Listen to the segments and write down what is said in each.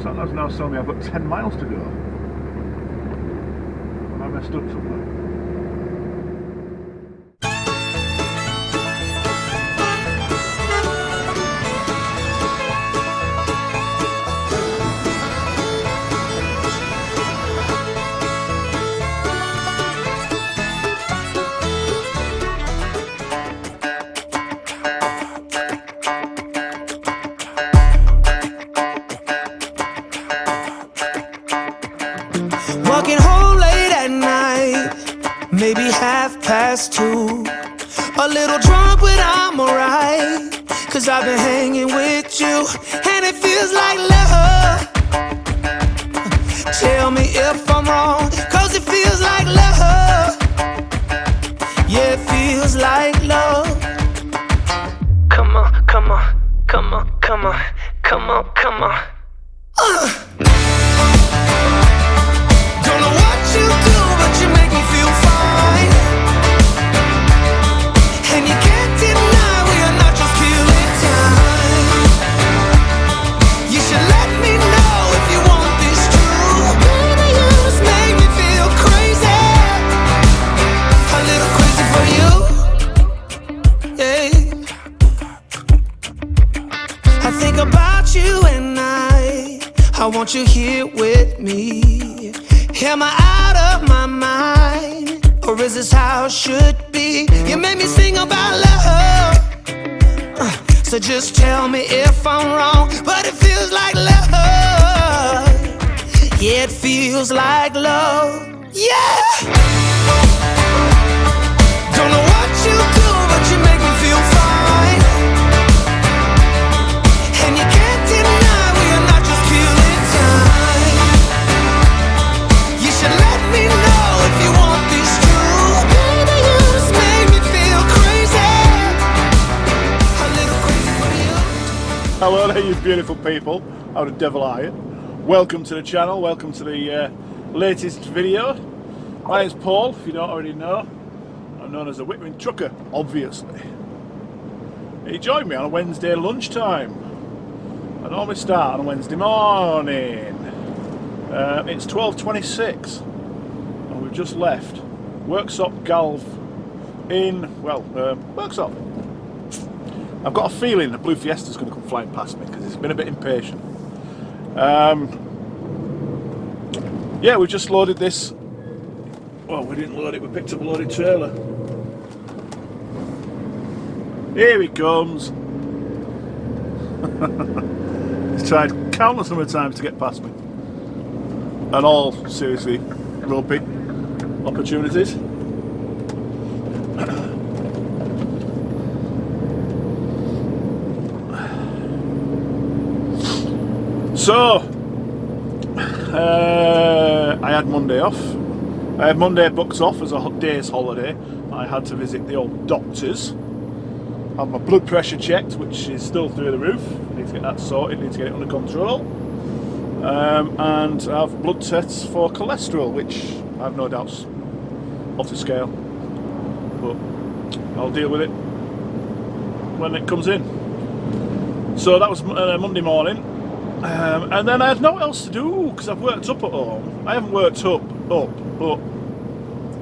sat nav's now telling me I've got 10 miles to go. Have I messed up somewhere? Walking home late at night, maybe 2:30. A little drunk, but I'm alright, 'cause I've been hanging with you, and it feels like love. Tell me if I'm wrong, 'cause it feels like love. Yeah, it feels like love. Come on, come on, come on, come on, come on, come on. Don't know what you do, but you make me feel fine. And you can't deny we are not just killing time. You should let me know if you want this true. Baby, you just make me feel crazy. A little crazy for you. Yeah. I think about you and I want you here with me. Am I out of my mind, or is this how it should be? You made me sing about love, so just tell me if I'm wrong, but it feels like love. Yeah, it feels like love. Yeah. Don't know what you do, but you make me feel fine. And you can't deny we are not just killing time. You should let me know if you want this true. Baby, you just make me feel crazy. A little crazy for you. Hello there, you beautiful people. How the devil are you? Welcome to the channel, welcome to the latest video. My name's Paul, if you don't already know. I'm known as the WITTERINGTRUCKER, Trucker, obviously. He joined me on a Wednesday lunchtime. I normally start on a Wednesday morning. It's 12:26 and we've just left Worksop Galv in, Worksop. I've got a feeling the blue Fiesta's going to come flying past me because it's been a bit impatient. Yeah, we just loaded this. Well, we didn't load it, we picked up a loaded trailer. Here he comes. He's tried countless number of times to get past me. And all seriously ropey opportunities. So I had Monday off. I had Monday booked off as a day's holiday. I had to visit the old doctors, have my blood pressure checked, which is still through the roof. Need to get that sorted, need to get it under control. And have blood tests for cholesterol, which I have no doubts off the scale, but I'll deal with it when it comes in. So that was Monday morning, and then I had nothing else to do because I've worked up at home. I haven't worked up, but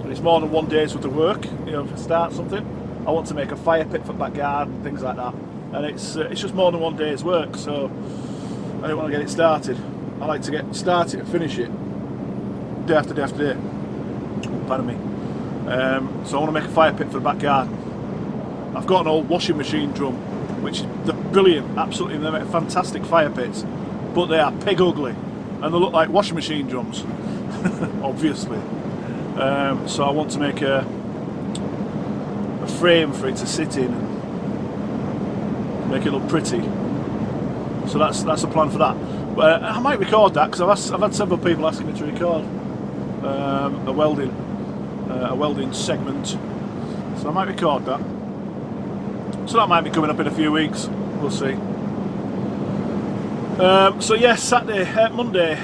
it's more than one day's worth of work. You know, if I start something, I want to make a fire pit for the back garden, things like that, and it's just more than one day's work. So I don't want to get it started. I like to get started and finish it day after day after day. Pardon me. So I want to make a fire pit for the back garden. I've got an old washing machine drum, which they're brilliant, absolutely. They make fantastic fire pits, but they are pig ugly, and they look like washing machine drums, obviously. So I want to make a frame for it to sit in and make it look pretty. So that's the plan for that. But I might record that because I've had several people asking me to record a welding segment. So I might record that. So that might be coming up in a few weeks. We'll see. So yes, Monday,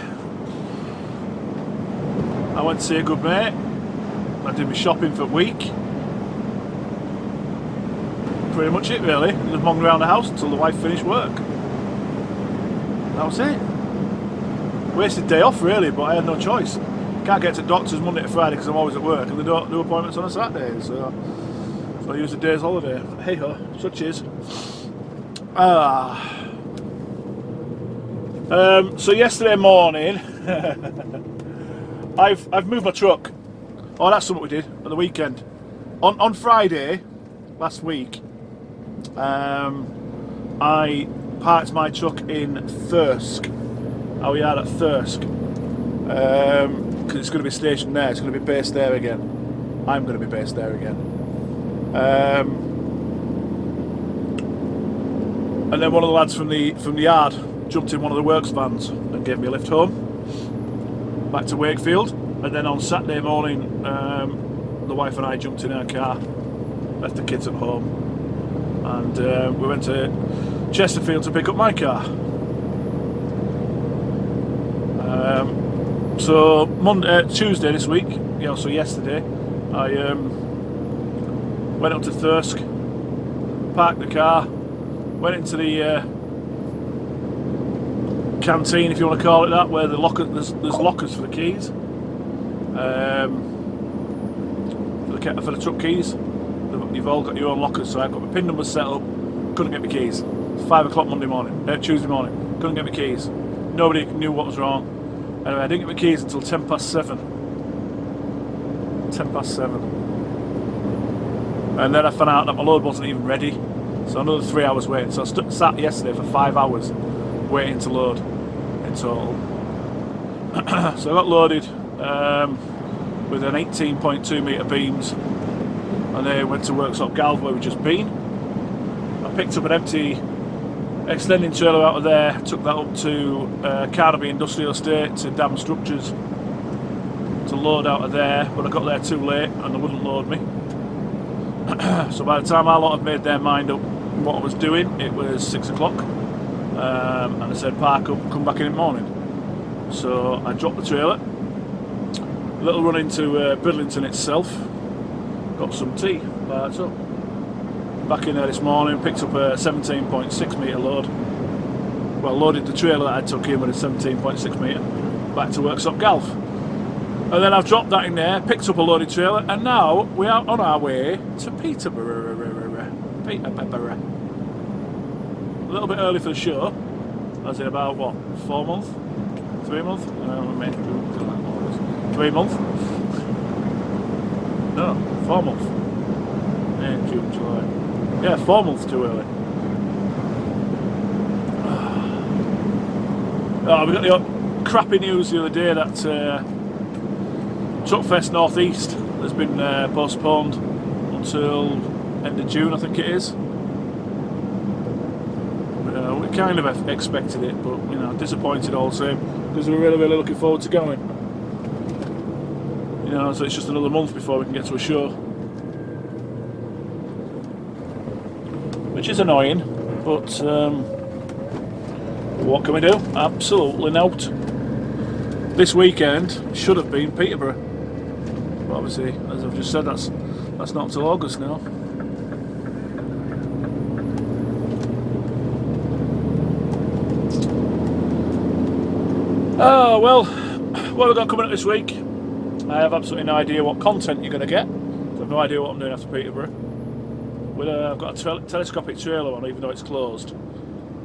I went to see a good mate. I did my shopping for a week. Pretty much it really. Just hung around the house until the wife finished work. That was it. wasted day off really, but I had no choice. Can't get to doctors Monday to Friday because I'm always at work, and they don't do appointments on a Saturday, so I use a day's holiday. Hey ho, such is. So yesterday morning, I've moved my truck. Oh, that's something we did at the weekend. On Friday last week, I parked my truck in Thirsk. Our yard at Thirsk. Because it's going to be stationed there. It's going to be based there again. I'm going to be based there again. And then one of the lads from the yard jumped in one of the works vans and gave me a lift home back to Wakefield. And then on Saturday morning, the wife and I jumped in our car, left the kids at home, and we went to Chesterfield to pick up my car. So Tuesday this week, so yesterday, I went up to Thirsk, parked the car, went into the canteen, if you want to call it that, where there's lockers for the keys, for the truck keys. You've all got your own lockers, so I've got my PIN numbers set up. Couldn't get my keys. It's 5 o'clock Tuesday morning. Couldn't get my keys. Nobody knew what was wrong. Anyway, I didn't get my keys until 7:10. 7:10. And then I found out that my load wasn't even ready. So another 3 hours waiting. So I sat yesterday for 5 hours waiting to load in total. So I got loaded with an 18.2 metre beams, and they went to Worksop Galv where we've just been. I picked up an empty extending trailer out of there, took that up to Carnaby Industrial Estate to Dam Structures to load out of there, but I got there too late and they wouldn't load me. So by the time our lot had made their mind up what I was doing, it was 6 o'clock, and I said park up, come back in the morning. So I dropped the trailer, a little run into Bridlington itself, got some tea, parked up. Back in there this morning, picked up a 17.6 metre load. Well, loaded the trailer that I took in with a 17.6 metre, back to Worksop Galv. And then I've dropped that in there, picked up a loaded trailer, and now we are on our way to Peterborough. Peterborough. A little bit early for the show, as in about, what, 4 months? 3 months? 3 months? No, 4 months. May, June, July. Yeah, 4 months too early. Oh, we got the crappy news the other day that Truckfest North East has been postponed until end of June, I think it is. We kind of expected it, but disappointed all the same, because we were really looking forward to going. So it's just another month before we can get to a show, which is annoying, but what can we do? Absolutely not. This weekend should have been Peterborough, but obviously, as I've just said, that's not until August now. Oh well, what have we got coming up this week? I have absolutely no idea what content you're going to get. So I've no idea what I'm doing after Peterborough. I've got a telescopic trailer on, even though it's closed,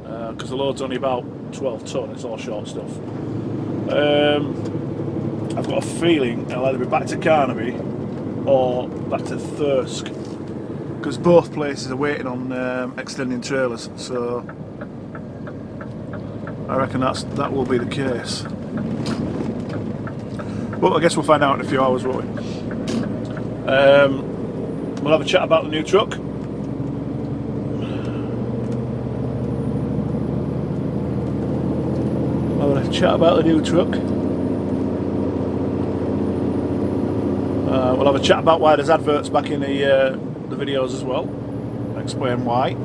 because the load's only about 12 tonne. It's all short stuff. I've got a feeling I'll either be back to Carnaby or back to Thirsk, because both places are waiting on extending trailers. So I reckon that will be the case. Well, I guess we'll find out in a few hours, won't we? We'll have a chat about the new truck. We'll have a chat about the new truck. We'll have a chat about why there's adverts back in the videos as well. Explain why.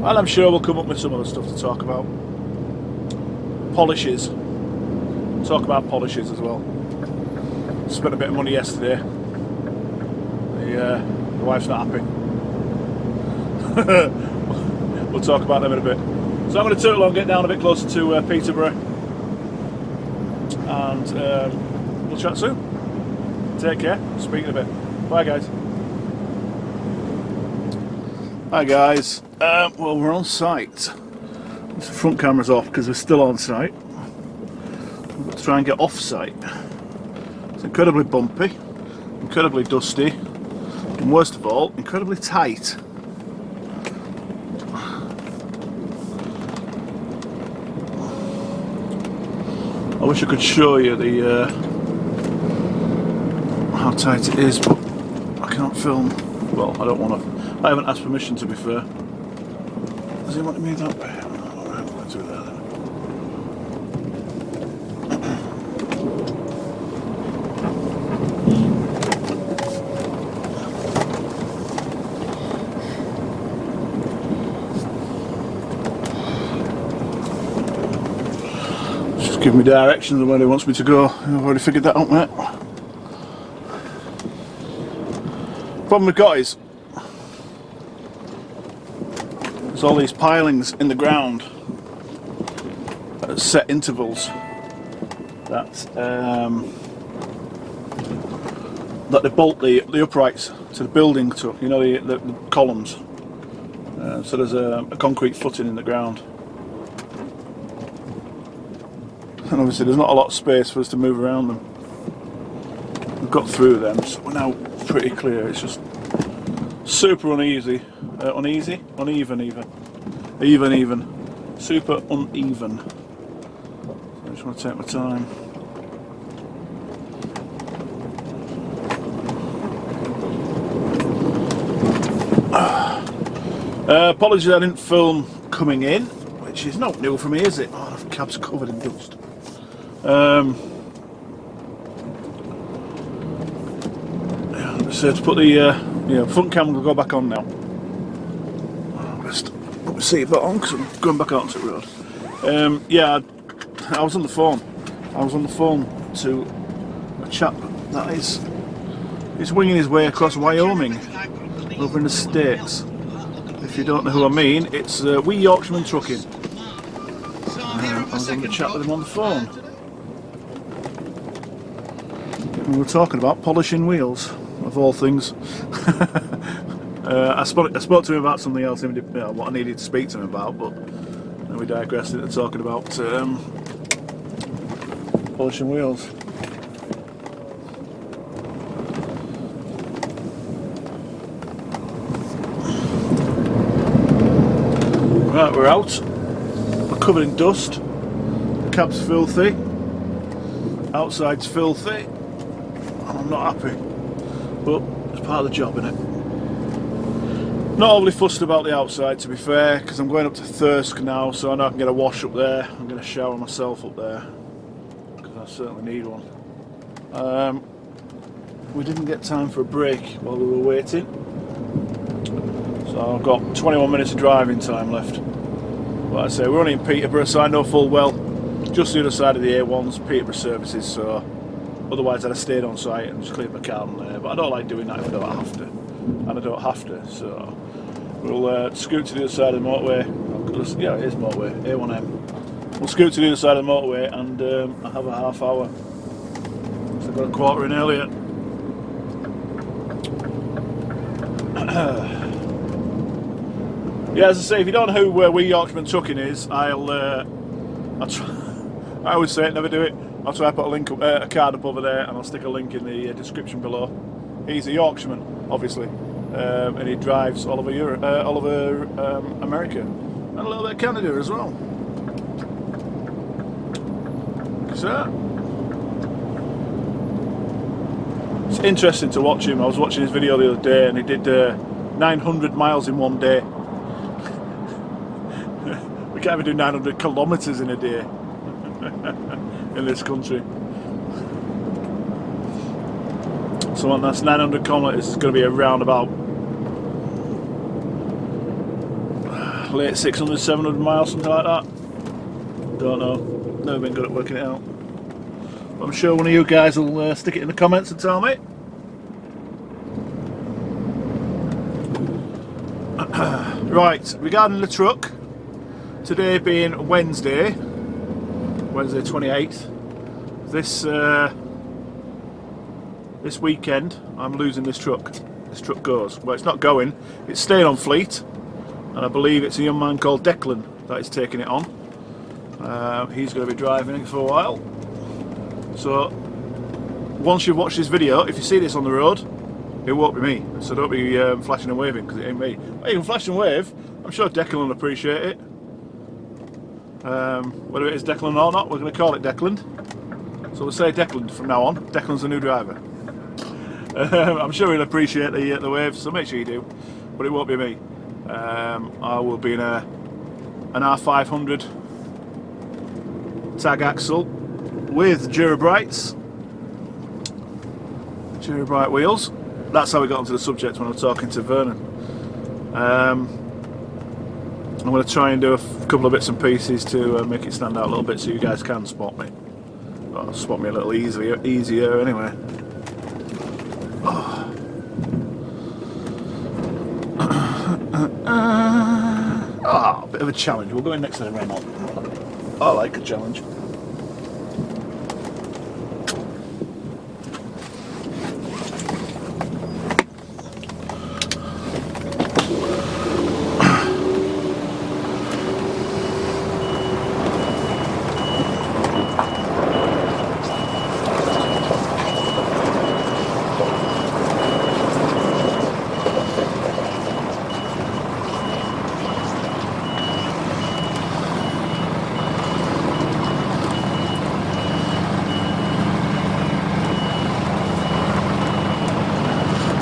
And I'm sure we'll come up with some other stuff to talk about. Polishes. Talk about polishes as well. Spent a bit of money yesterday. The wife's not happy. We'll talk about them in a bit. So I'm going to turtle on, get down a bit closer to Peterborough, and we'll chat soon. Take care. Speak in a bit. Bye, guys. Hi, guys. Well, we're on site. The front camera's off because we're still on site. We've got to try and get off site. It's incredibly bumpy, incredibly dusty, and worst of all, incredibly tight. I wish I could show you the how tight it is, but I can't film. Well, I don't want to. I haven't asked permission, to be fair. Does he want me that way? Alright, we'll do that then. Just give me directions of where he wants me to go. I've already figured that out, mate. Problem we've got is there's all these pilings in the ground at set intervals that they bolt the uprights to the building to, you know, the columns. So there's a concrete footing in the ground, and obviously there's not a lot of space for us to move around them. We've got through them, so we're now pretty clear. It's just super uneven even, super uneven. So I just want to take my time. Apologies I didn't film coming in, which is not new for me, is it? Oh, the cab's covered in dust. So to put the front camera will go back on now. Best put my seatbelt on because I'm going back out onto the road. Yeah, I was on the phone. I was on the phone to a chap that is winging his way across Wyoming over in the States. If you don't know who I mean, it's Yorkshireman Trucking. I was having a chat with him on the phone. We were talking about polishing wheels, of all things. I spoke to him about something else, what I needed to speak to him about, but then we digressed into talking about polishing wheels. Right, we're out. We're covered in dust. The cab's filthy. Outside's filthy. I'm not happy, but it's part of the job, innit? Not overly fussed about the outside, to be fair, because I'm going up to Thirsk now, so I know I can get a wash up there. I'm going to shower myself up there, because I certainly need one. We didn't get time for a break while we were waiting, so I've got 21 minutes of driving time left. Like I say, we're only in Peterborough, so I know full well just the other side of the A1's Peterborough services, so otherwise I'd have stayed on site and just cleared my car on there, but I don't like doing that if I don't have to, and I don't have to, so we'll scoot to the other side of the motorway. Yeah, it is motorway, A1M. We'll scoot to the other side of the motorway and I'll have a half hour, so I've got a quarter in earlier. Yeah, as I say, if you don't know who Yorkshireman Trucking is, I always say it, never do it. I'll try to put a card up over there, and I'll stick a link in the description below. He's a Yorkshireman, obviously, and he drives all over Europe, all over America, and a little bit of Canada as well. So it's interesting to watch him. I was watching his video the other day, and he did 900 miles in one day. We can't even do 900 kilometres in a day in this country. So that's 900 kilometres is going to be around about late 600, 700 miles, something like that. Don't know. Never been good at working it out. But I'm sure one of you guys will stick it in the comments and tell me. Right, regarding the truck, Today being Wednesday 28th. This weekend I'm losing this truck. This truck goes. Well, it's not going, it's staying on fleet, and I believe it's a young man called Declan that is taking it on. He's going to be driving it for a while. So once you've watched this video, if you see this on the road, it won't be me. So don't be flashing and waving, because it ain't me. Well, you can flash and wave. I'm sure Declan will appreciate it. Whether it is Declan or not, we're going to call it Declan. So we'll say Declan from now on. Declan's the new driver. I'm sure he'll appreciate the wave, so make sure you do. But it won't be me. I will be in an R500 tag axle with Durabrights. Durabright wheels. That's how we got onto the subject when I was talking to Vernon. I'm going to try and do a couple of bits and pieces to make it stand out a little bit so you guys can spot me. Or spot me a little easier anyway. Oh, a bit of a challenge. We'll go in next to the Renault. I like a challenge.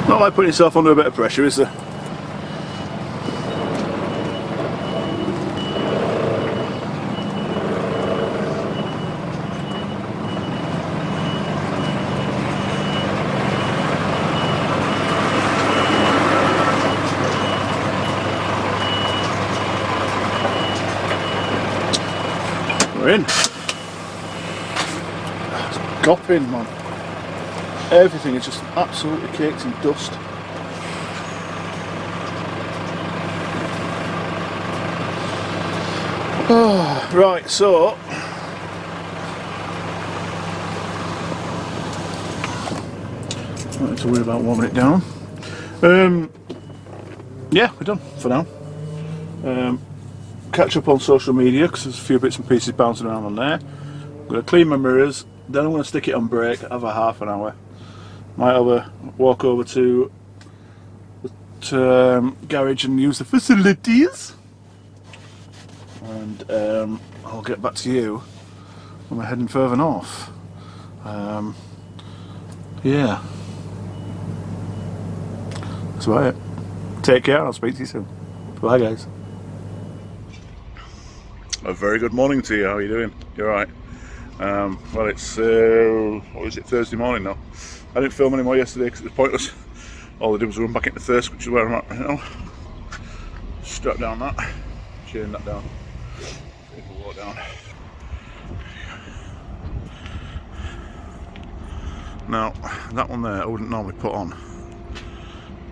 Not like putting yourself under a bit of pressure, is there? We're in. It's gopping, man. Everything is just absolutely caked in dust. Oh, right, so don't need to worry about warming it down. Yeah, we're done for now. Catch up on social media because there's a few bits and pieces bouncing around on there. I'm going to clean my mirrors, then I'm going to stick it on brake, have a half an hour. Might have a walk over to the garage and use the facilities, and I'll get back to you when we're heading further north. Yeah, that's about it. Take care, and I'll speak to you soon. Bye, guys. A very good morning to you. How are you doing? You alright? Well, it's what is it, Thursday morning now. I didn't film anymore yesterday because it was pointless. All I did was run back into Thirsk, which is where I'm at right now. Strap down that, chain that down, walk down. Now, that one there I wouldn't normally put on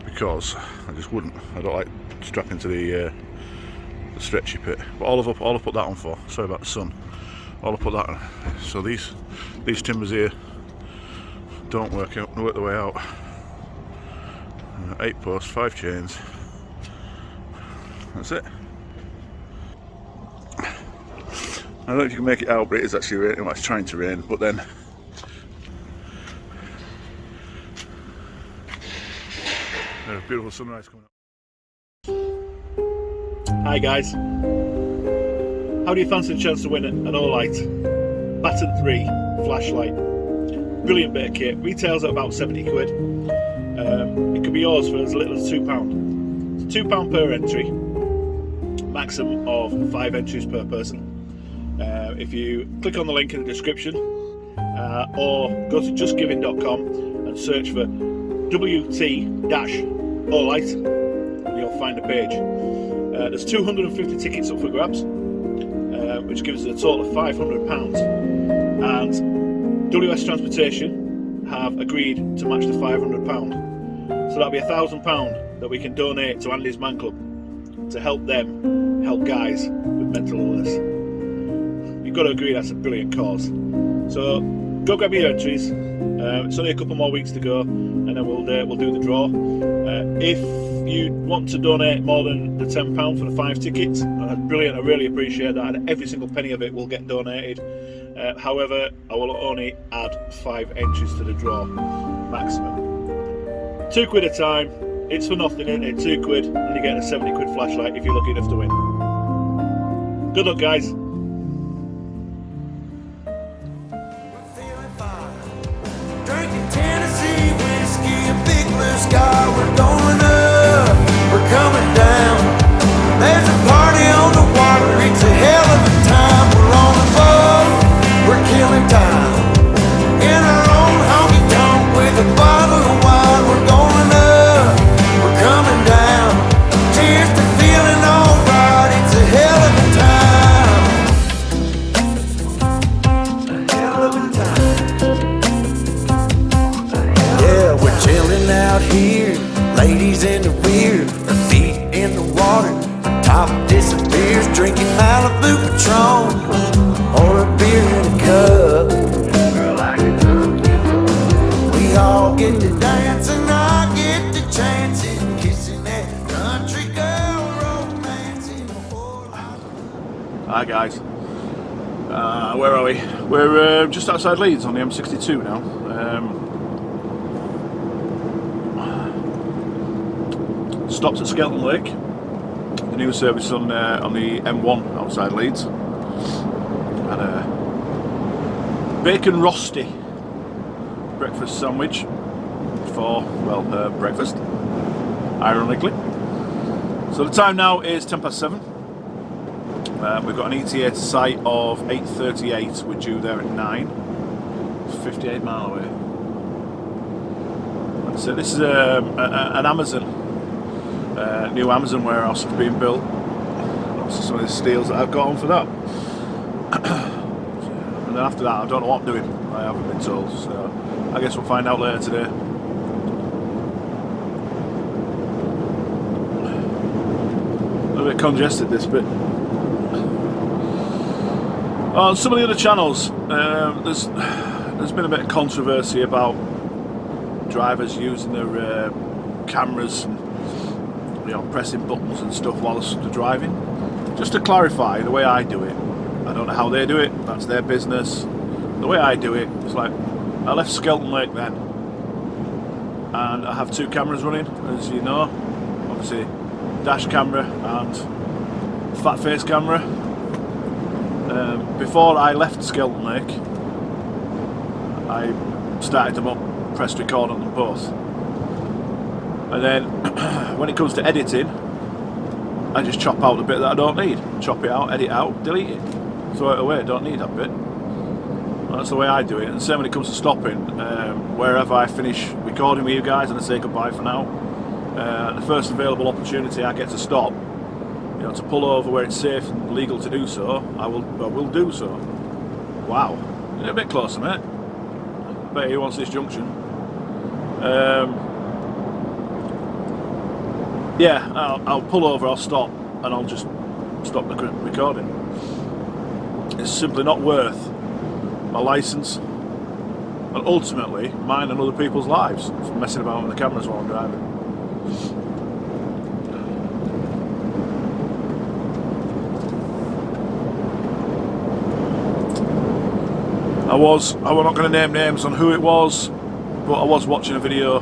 because I just wouldn't. I don't like strapping to the stretchy pit. But all I put that on for, sorry about the sun, all I put that on. So these timbers here don't work the way out. 8 posts, 5 chains. That's it. I don't know if you can make it out, but it is actually raining. Well, it's trying to rain, but then there's a beautiful sunrise coming up. Hi guys. How do you fancy the chance to win an Olight Baton 3 flashlight? Brilliant bit of kit. Retails at about 70 quid. It could be yours for as little as £2. It's £2 per entry. Maximum of 5 entries per person. If you click on the link in the description or go to justgiving.com and search for WT-Olight and you'll find a page. There's 250 tickets up for grabs, which gives us a total of £500, and WS Transportation have agreed to match the £500. So that'll be £1,000 that we can donate to Andy's Man Club to help them help guys with mental illness. You've got to agree that's a brilliant cause. So go grab your entries. It's only a couple more weeks to go, and then we'll do the draw. If you want to donate more than the £10 for the 5 tickets, that's brilliant. I really appreciate that. And every single penny of it will get donated. However, I will only add 5 entries to the draw maximum. £2 a time. It's for nothing, isn't it? £2, and you get a 70 quid flashlight if you're lucky enough to win. Good luck, guys. Drinking Tennessee whiskey, a big blue sky. We're going up, we're coming down. There's a party on the water, it's a hell of a time. We're on the boat, we're killing time. In our own honky tonk with a bottle of wine. We're going up, we're coming down. Cheers to feeling alright, it's a hell of a time. A hell of a time. Yeah, we're chilling out here, ladies in the rear, our feet in the water, our top disappears, drinking Malibu Patron, or a beer in a cup. Girl, I can hook you up. We all get to dance and I get to chancing, kissing that country girl, romancing the whole lot. Hi guys. Where are we? We're just outside Leeds on the M62 now. Stopped at Skelton Lake, the new service on the M1 outside Leeds, and a bacon rosti breakfast sandwich for, well, breakfast, ironically. So the time now is 7:10. We've got an ETA to site of 8:38. We're due there at 9. 58 mile away. So this is an Amazon. New Amazon warehouse that's being built. So some of the steels that I've got on for that. And then after that, I don't know what I'm doing. I haven't been told. So I guess we'll find out later today. A little bit congested this bit. On some of the other channels, there's been a bit of controversy about drivers using their cameras and, you know, pressing buttons and stuff whilst they're driving. Just to clarify, the way I do it, I don't know how they do it, that's their business. The way I do it, it's like, I left Skelton Lake then, and I have 2 cameras running, as you know. Obviously, dash camera and fat face camera. Before I left Skelton Lake, I started them up, pressed record on them both. And then when it comes to editing, I just chop out the bit that I don't need. Chop it out, edit it out, delete it. Throw it away, don't need that bit. Well, that's the way I do it. And same when it comes to stopping. Wherever I finish recording with you guys and I say goodbye for now, the first available opportunity I get to stop, you know, to pull over where it's safe and legal to do so, I will do so. Wow, you're a bit closer, mate. I bet he wants this junction. Yeah, I'll pull over, I'll stop, and I'll just stop the recording. It's simply not worth my licence, and ultimately mine and other people's lives, from messing about with the cameras while I'm driving. I'm not going to name names on who it was, but I was watching a video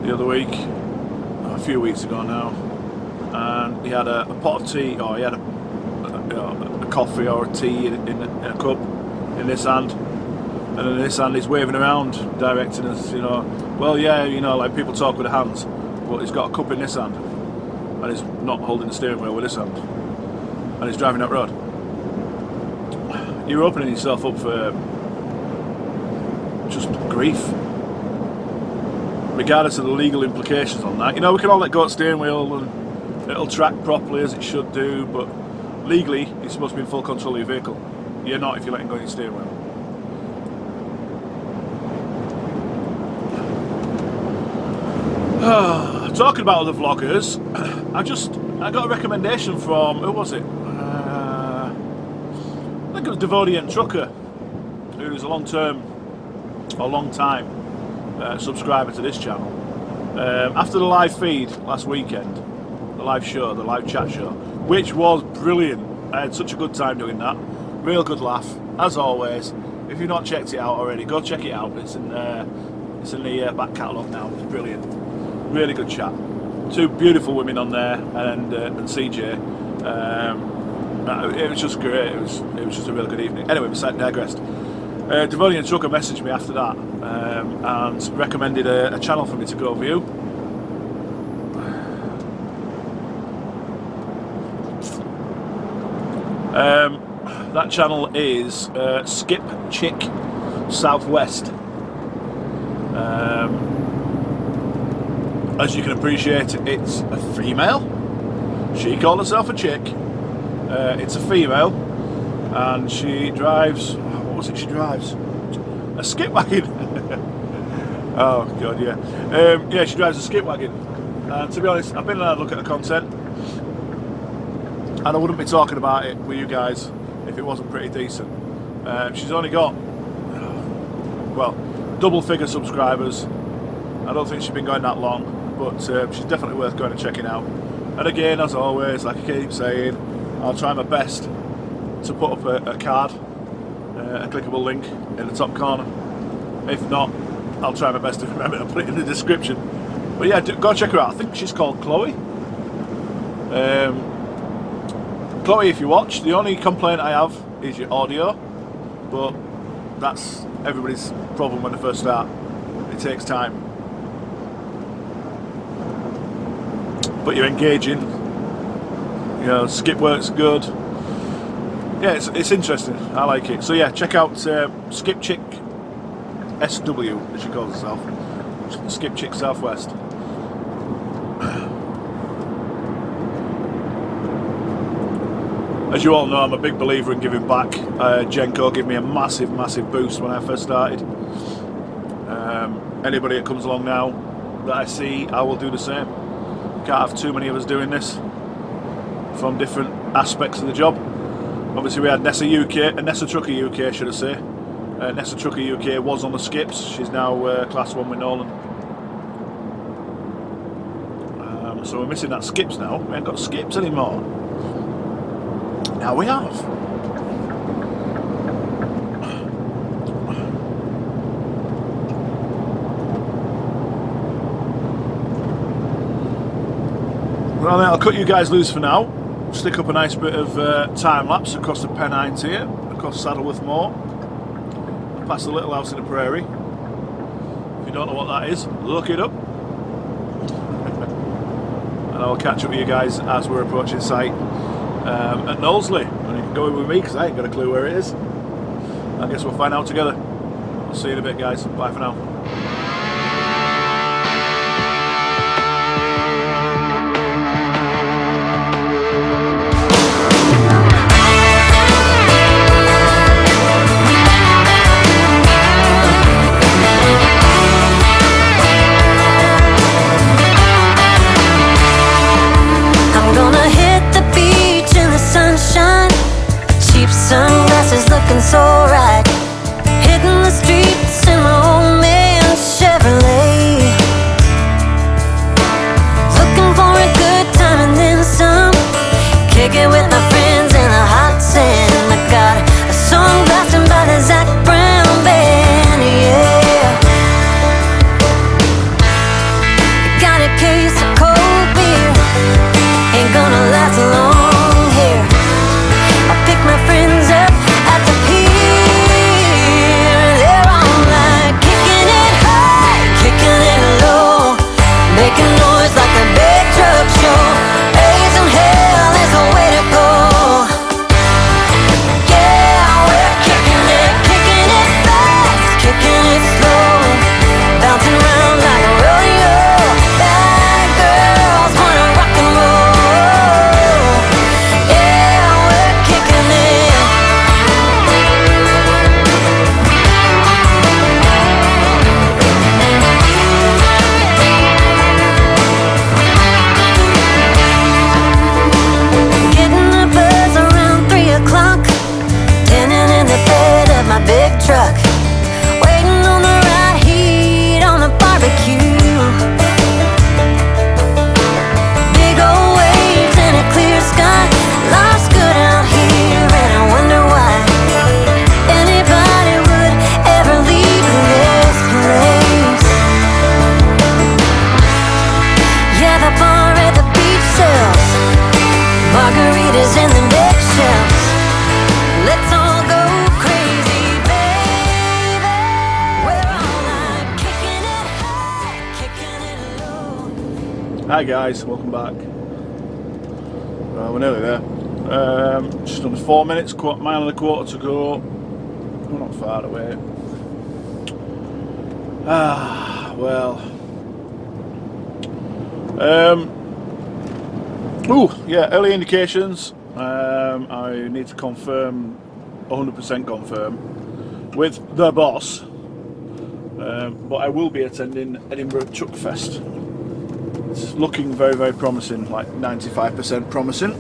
the other week, a few weeks ago now, and he had a pot of tea, or he had a coffee or a tea in a cup in this hand, and in this hand he's waving around, directing us, you know, well, yeah, you know, like people talk with their hands, but he's got a cup in this hand, and he's not holding the steering wheel with this hand, and he's driving that road. You're opening yourself up for just grief, regardless of the legal implications on that. You know, we can all let go of the steering wheel and it'll track properly as it should do, but legally you're supposed to be in full control of your vehicle. You're not if you're letting go of your steering wheel. talking about other vloggers, I got a recommendation from, who was it? I think it was DJI, who's a long time subscriber to this channel. After the live feed last weekend, the live chat show, which was brilliant. I had such a good time doing that. Real good laugh, as always. If you've not checked it out already, go check it out. It's in the back catalogue now. It's brilliant. Really good chat. Two beautiful women on there, and CJ. It was just great. It was just a really good evening. Anyway, besides digressed. DJI messaged me after that and recommended a channel for me to go view. That channel is Skip Chick Southwest. As you can appreciate, it's a female. She called herself a chick. It's a female, and she drives. What was it? She drives a skip wagon. Oh god, yeah. Yeah, she drives a skip wagon. And to be honest, I've been and had a look at the content, and I wouldn't be talking about it with you guys if it wasn't pretty decent. She's only got, well, double-figure subscribers. I don't think she's been going that long, but she's definitely worth going and checking out. And again, as always, like I keep saying, I'll try my best to put up a card, a clickable link in the top corner. If not, I'll try my best to remember to put it in the description. But yeah, go check her out. I think she's called Chloe. Chloe, if you watch, the only complaint I have is your audio, but that's everybody's problem when they first start. It takes time. But you're engaging. You know, skip works good. Yeah, it's interesting. I like it. So yeah, check out Skip Chick SW, as she calls herself. Skip Chick Southwest. As you all know, I'm a big believer in giving back. Genko gave me a massive boost when I first started. Anybody that comes along now that I see, I will do the same. Can't have too many of us doing this from different aspects of the job. Obviously we had Nessa Trucker UK, should I say. Nessa Trucker UK was on the skips. She's now class 1 with Nolan. So we're missing that skips now. We ain't got skips anymore. Now we have. Well then, I'll cut you guys loose for now. Stick up a nice bit of time lapse across the Pennines here, across Saddleworth Moor, past the little house in the prairie. If you don't know what that is, look it up. And I'll catch up with you guys as we're approaching site at Knowlesley. And you can go in with me because I ain't got a clue where it is. I guess we'll find out together. I'll see you in a bit, guys. Bye for now. Sunglasses looking so right, hitting the streets in my homemade Hi guys, welcome back. We're nearly there. Just under 4 minutes, mile and a quarter to go. We're not far away. Well. Yeah, early indications. I need to confirm, 100% confirm, with the boss. But I will be attending Edinburgh Truck Fest. It's looking very, very promising, like 95% promising.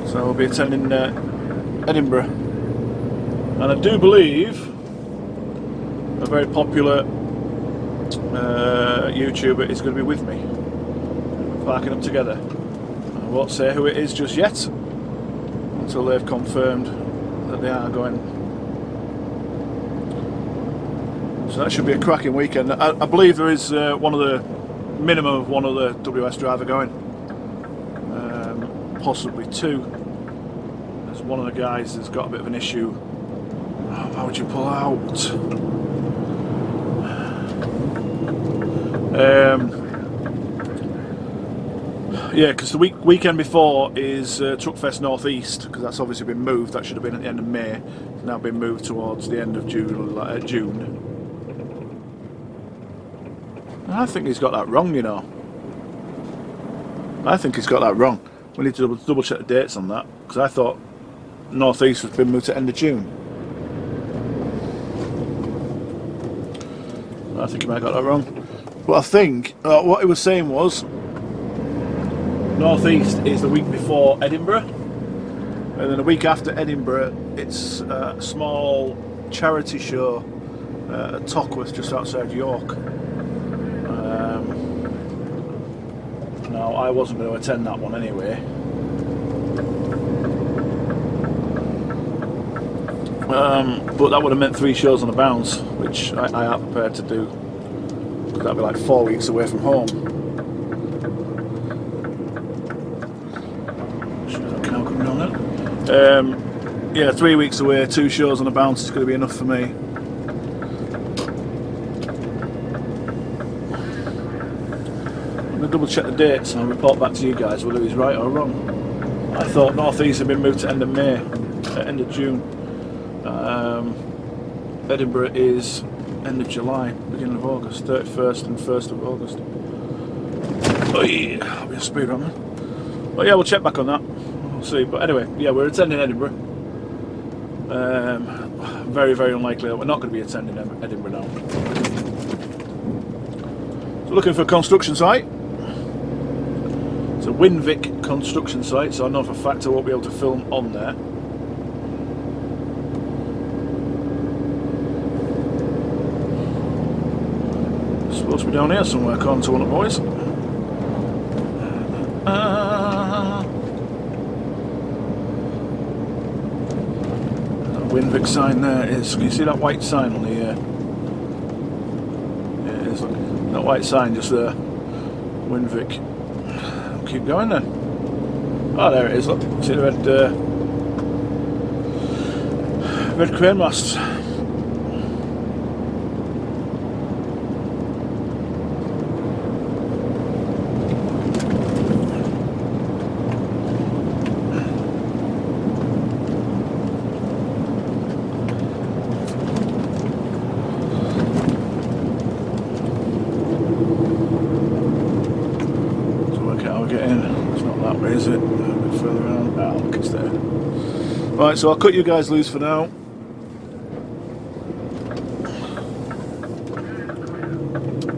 So I'll be attending Edinburgh. And I do believe a very popular YouTuber is going to be with me. We're parking up together. I won't say who it is just yet until they've confirmed that they are going. So that should be a cracking weekend. I believe there is minimum of one other WS driver going, possibly two. There's one of the guys that's got a bit of an issue. Oh, how would you pull out? Yeah, because the weekend before is Truckfest North East, because that's obviously been moved. That should have been at the end of May. It's now been moved towards the end of June. I think he's got that wrong, you know. I think he's got that wrong. We need to double check the dates on that, because I thought North East has been moved to end of June. I think he might have got that wrong. But I think what he was saying was North East is the week before Edinburgh, and then the week after Edinburgh it's a small charity show at Tockworth, just outside York. Now I wasn't going to attend that one anyway. But that would have meant 3 shows on the bounce, which I am prepared to do, because that'd be like 4 weeks away from home. Yeah, 3 weeks away, 2 shows on the bounce is going to be enough for me. I'm going to double check the dates and I'll report back to you guys whether he's right or wrong. I thought North East had been moved to end of May, end of June. Edinburgh is end of July, beginning of August, 31st and 1st of August. Oh yeah, I'll be a speed runner. Well, yeah, we'll check back on that. We'll see. But anyway, yeah, we're attending Edinburgh. Very, very unlikely that we're not going to be attending Edinburgh now. So looking for a construction site. It's a Winvic construction site, so I know for a fact I won't be able to film on there. Supposed to be down here somewhere, according to one of the boys. That Winvic sign there is. Can you see that white sign on the? Yeah, it is. Look, that white sign just there. Winvic. Keep going then. Oh, there it is. Look, see the red crane masts. Is it? A bit further around. Ah, look, it's there. Right, so I'll cut you guys loose for now.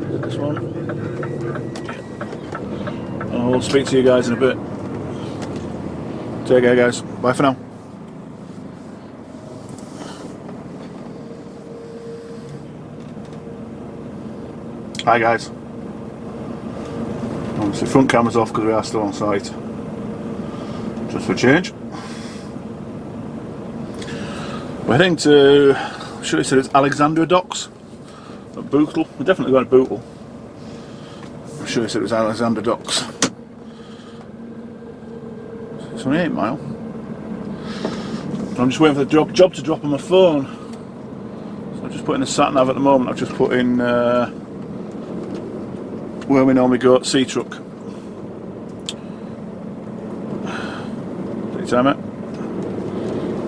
Is it this one? Yeah. And I'll speak to you guys in a bit. Take care, guys. Bye for now. Hi, guys. Obviously, front camera's off because we are still on site. Just for change. We're heading to, I'm sure he said it's Alexandra Docks at Bootle. We're definitely going to Bootle. I'm sure he said it was Alexandra Docks. It's only 8 mile. I'm just waiting for the job to drop on my phone. So I've just put in a sat nav at the moment. I've just put in where we normally go at Sea Truck. Take your time, mate.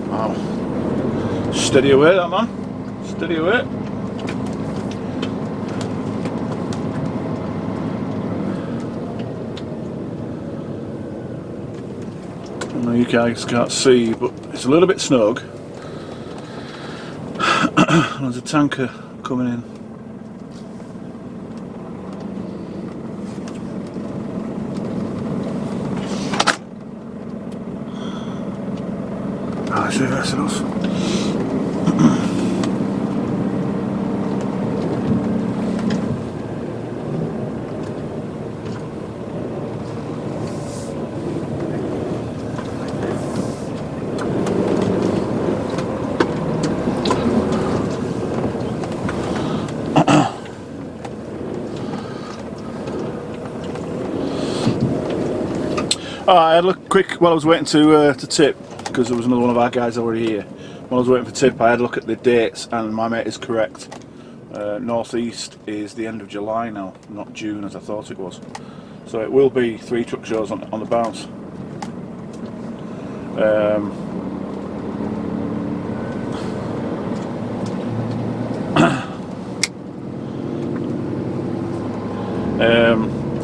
Wow. Steady away, that man. Steady away. I know you guys can't see, but it's a little bit snug. There's a tanker coming in. Ah, I see vessels. I had a look quick while I was waiting to tip, because there was another one of our guys already here. While I was waiting for tip, I had a look at the dates, and my mate is correct. Northeast is the end of July now, not June as I thought it was. So it will be 3 truck shows on the bounce.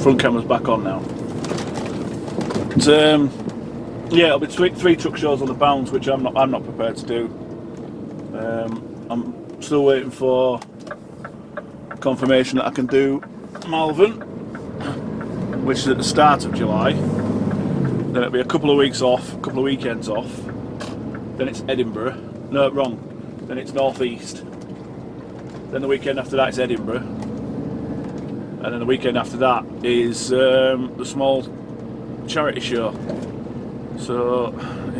Front camera's back on now. But, yeah, it'll be 3 truck shows on the bounce, which I'm not prepared to do. I'm still waiting for confirmation that I can do Malvern, which is at the start of July. Then it'll be a couple of weeks off, a couple of weekends off. Then it's Edinburgh. No, wrong. Then it's Northeast. Then the weekend after that it's Edinburgh. And then the weekend after that is the small charity show. So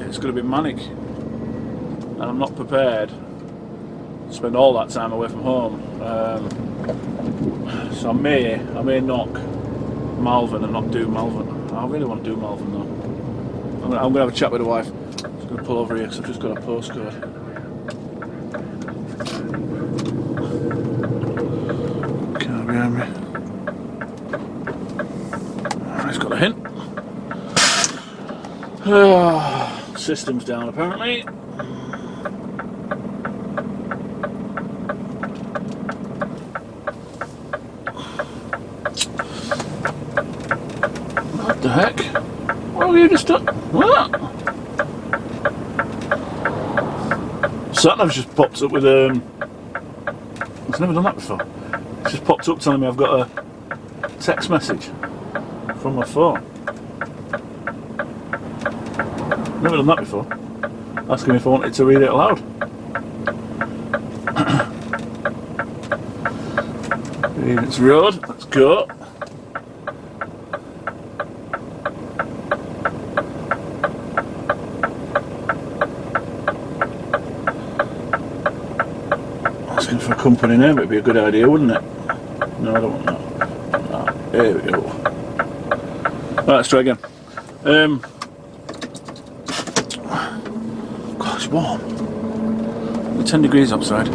it's going to be manic. And I'm not prepared to spend all that time away from home. So I may knock Malvern and not do Malvern. I really want to do Malvern though. I'm going to have a chat with the wife. I'm just going to pull over here because I've just got a postcode. Car behind me. It's got a hint. System's down apparently. What the heck? What have you just done? What? Satnav's just popped up with I've never done that before. It's just popped up telling me I've got a text message from my phone. Never done that before. Asking me if I wanted to read it aloud. It's road, let's go. Asking for a company name, it'd be a good idea, wouldn't it? No, I don't want that. There we go. Right, let's try again. God, it's warm. It's 10 degrees outside.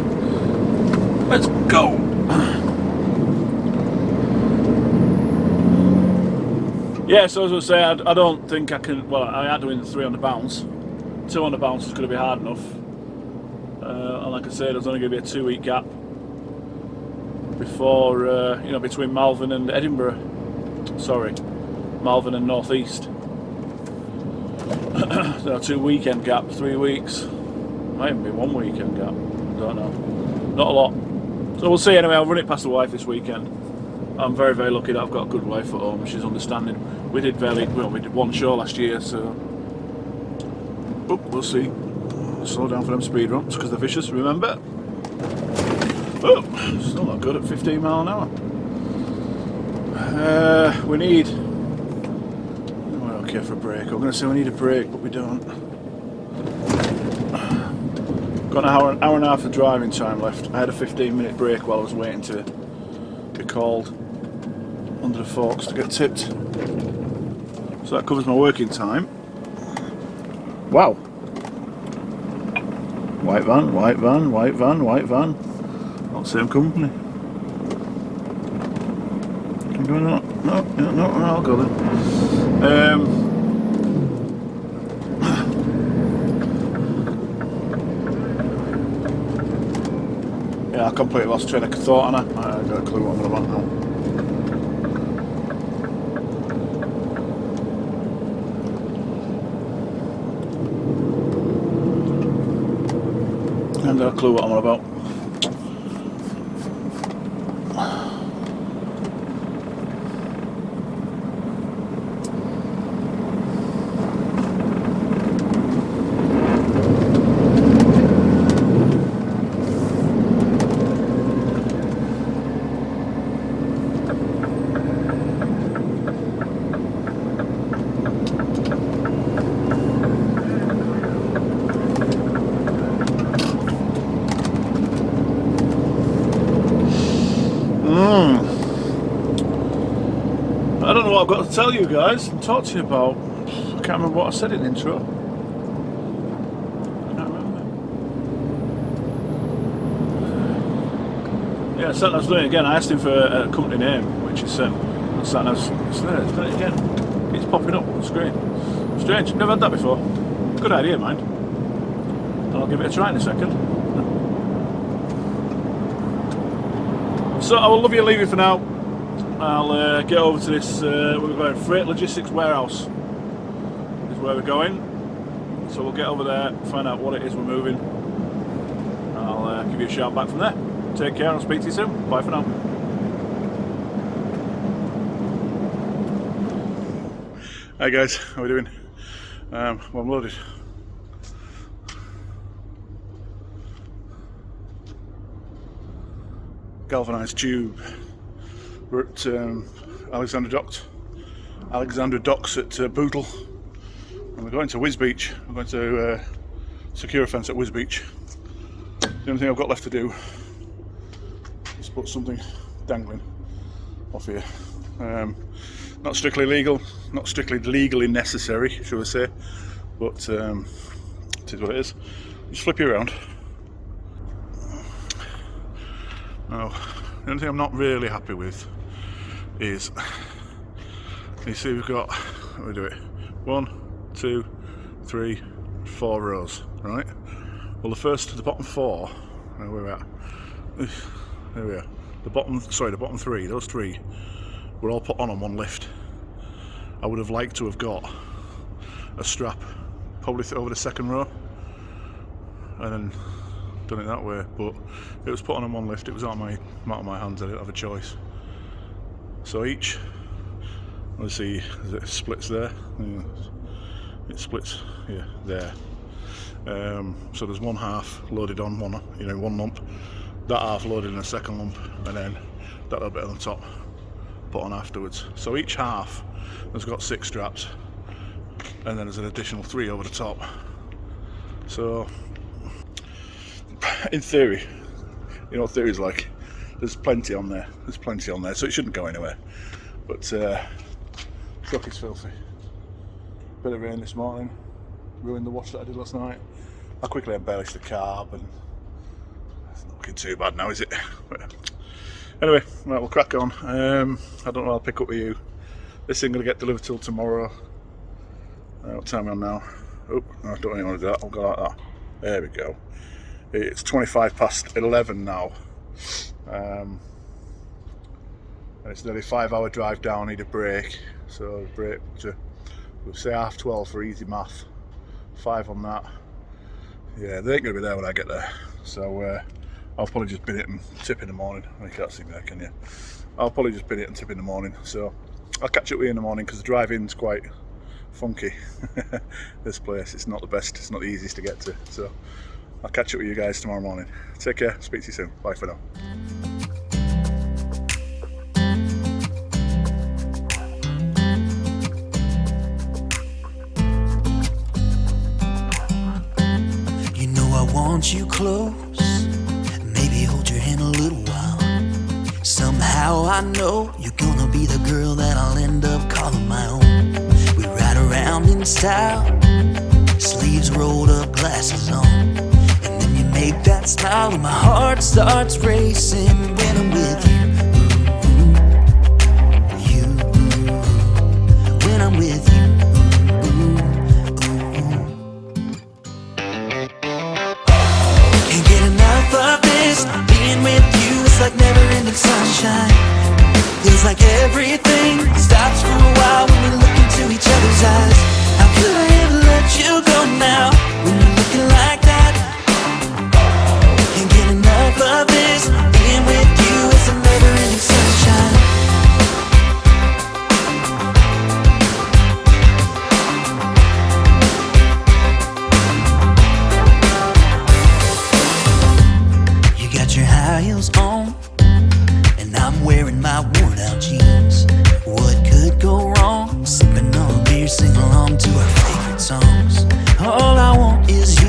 Let's go. Yeah, so as I was saying, I don't think I can. Well, I am doing 3 on the bounce. 2 on the bounce is going to be hard enough. And like I said, there's only going to be a 2-week gap before, you know, between Malvern and Edinburgh. Sorry, Malvern and Northeast. So 2 weekend gap, 3 weeks. Might even be 1 weekend gap. Don't know. Not a lot. So we'll see anyway. I'll run it past the wife this weekend. I'm very, very lucky that I've got a good wife at home. She's understanding. We did 1 show last year, so we'll see. Slow down for them speed rumps because they're vicious, remember? Oh, still not good at 15 mile an hour. We need. We're okay for a break. I'm going to say we need a break, but we don't. Got an hour and a half of driving time left. I had a 15-minute break while I was waiting to be called under the forks to get tipped. So that covers my working time. Wow. White van, white van, white van, white van. Not the same company. Can we go in that? No, I'll go then. Yeah, I completely lost train of thought, and I got a clue what I'm on about now. I haven't got a clue what I'm on about. I don't know what I've got to tell you guys and talk to you about. I can't remember what I said in the intro. I can't remember. Yeah, Satnav's doing it again. I asked him for a company name, which is Satnav's. It's there. It's done it again. It's popping up on the screen. Strange. Never had that before. Good idea, mind. And I'll give it a try in a second. So I will love you and leave you for now. I'll get over to this, we're going Freight Logistics Warehouse is where we're going, so we'll get over there, find out what it is we're moving, and I'll give you a shout back from there. Take care and I'll speak to you soon. Bye for now. Hi guys, how are we doing? Well, I'm loaded. Galvanised tube. We're at Alexandra Docks at Bootle, and we're going to Wisbeach. We're going to secure a fence at Wisbeach. The only thing I've got left to do is put something dangling off here. Not strictly legal, not strictly legally necessary, shall we say, but it is what it is. Just flip you around. Now, the only thing I'm not really happy with is, you see we've got, let me do it, 1, 2, 3, 4 rows, right? Well, the bottom 4, where we're at, there we are, the bottom 3, those 3 were all put on one lift. I would have liked to have got a strap, probably over the second row, and then done it that way, but it was put on one lift. It was out of my hands. I didn't have a choice. So each, let's see, it splits there. It splits here, there. So there's one half loaded on one lump. That half loaded in a second lump, and then that little bit on the top put on afterwards. So each half has got 6 straps, and then there's an additional 3 over the top. So in theory, you know what theory's like, there's plenty on there, so it shouldn't go anywhere, but truck is filthy. Bit of rain this morning, ruined the wash that I did last night. I quickly embellished the carb, and it's not looking too bad now, is it? But anyway, right, we'll crack on. I don't know, I'll pick up with you. This thing going to get delivered till tomorrow. What time am I on now? Oh, no, I don't really want to do that, I'll go like that. There we go. It's 25 past 11 now, and it's nearly a 5-hour drive down. I need a break, so a break to, we'll say 12:30 for easy math, 5 on that. Yeah, they ain't going to be there when I get there, so I'll probably just bin it and tip in the morning. You can't see me there, can you? I'll probably just bin it and tip in the morning, so I'll catch up with you in the morning, because the drive-in's quite funky. This place, it's not the best, it's not the easiest to get to, so I'll catch up with you guys tomorrow morning. Take care, speak to you soon. Bye for now. You know I want you close, maybe hold your hand a little while. Somehow I know you're gonna be the girl that I'll end up calling my own. We ride around in style, sleeves rolled up, glasses on. Make that smile and my heart starts racing when I'm with you. Feels like everything stops for a while when we look into each other's eyes. How could I ever let you go now when you're looking like that? Can't get enough of this. Being with you is a never-ending sunshine. You got your high heels on, and I'm wearing my worn-out jeans. What could go wrong? Sipping on a beer, sing along to our favorite songs. All I want is you.